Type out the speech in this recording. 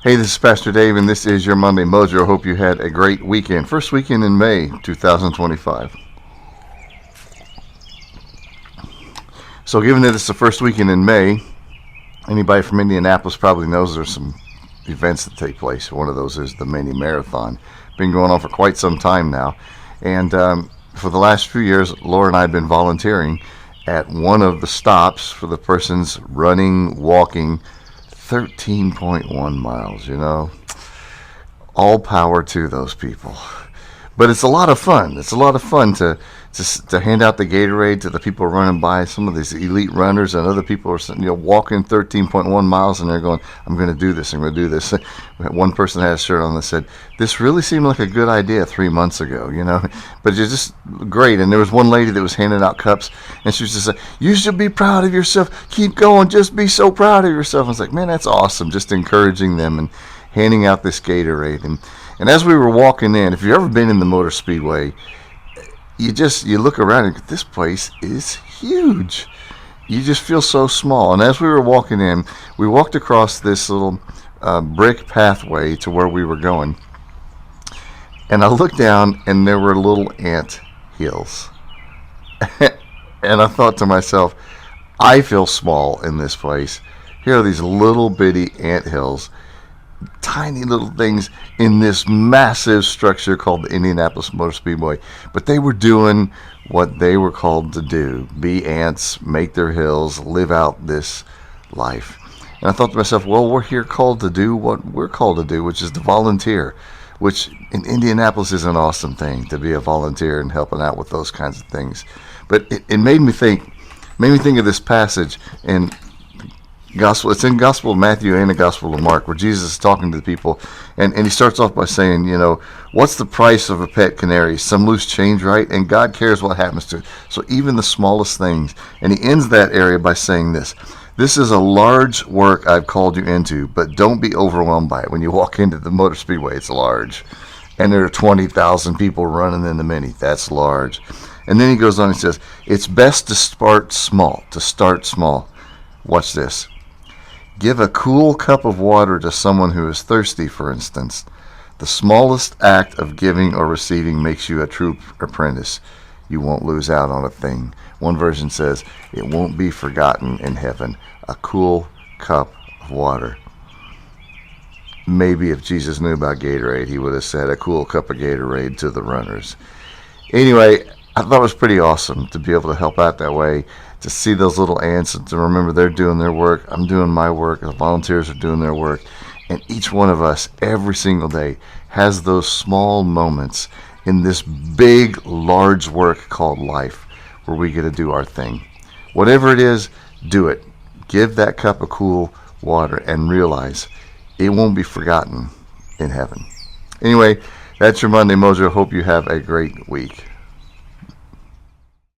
Hey, this is Pastor Dave, and this is your Monday Mojo. I hope you had a great weekend. First weekend in May 2025. So, given that it's the first weekend in May, anybody from Indianapolis probably knows there's some events that take place. One of those is the mini marathon. Been going on for quite some time now. And for the last few years, Laura and I have been volunteering at one of the stops for the persons running, walking 13.1 miles, all power to those people. But it's a lot of fun. It's a lot of fun to hand out the Gatorade to the people running by. Some of these elite runners and other people are walking 13.1 miles, and they're going, "I'm going to do this. I'm going to do this." One person had a shirt on that said, "This really seemed like a good idea 3 months ago," But it's just great. And there was one lady that was handing out cups, and she was just like, "You should be proud of yourself. Keep going. Just be so proud of yourself." I was like, "Man, that's awesome." Just encouraging them and handing out this Gatorade. And as we were walking in, if you've ever been in the Motor Speedway, you look around and this place is huge. You just feel so small. And as we were walking in, we walked across this little brick pathway to where we were going. And I looked down, and there were little ant hills. And I thought to myself, I feel small in this place. Here are these little bitty ant hills. Tiny little things in this massive structure called the Indianapolis Motor Speedway. But they were doing what they were called to do: be ants, make their hills, live out this life. And I thought to myself, well, we're here called to do what we're called to do, which is to volunteer, which in Indianapolis is an awesome thing, to be a volunteer and helping out with those kinds of things. But it made me think of this passage in it's in Gospel of Matthew and the Gospel of Mark, where Jesus is talking to the people, and he starts off by saying, what's the price of a pet canary? Some loose change, right? And God cares what happens to it. So even the smallest things. And he ends that area by saying this: "This is a large work I've called you into, but don't be overwhelmed by it." When you walk into the Motor Speedway, it's large. And there are 20,000 people running in the Mini. That's large. And then he goes on and says, it's best to start small. Watch this. Give a cool cup of water to someone who is thirsty, for instance. The smallest act of giving or receiving makes you a true apprentice. You won't lose out on a thing. One version says, it won't be forgotten in heaven. A cool cup of water. Maybe if Jesus knew about Gatorade, he would have said a cool cup of Gatorade to the runners. Anyway, I thought it was pretty awesome to be able to help out that way, to see those little ants and to remember they're doing their work. I'm doing my work. The volunteers are doing their work. And each one of us, every single day, has those small moments in this big, large work called life where we get to do our thing. Whatever it is, do it. Give that cup of cool water and realize it won't be forgotten in heaven. Anyway, that's your Monday Mojo. Hope you have a great week.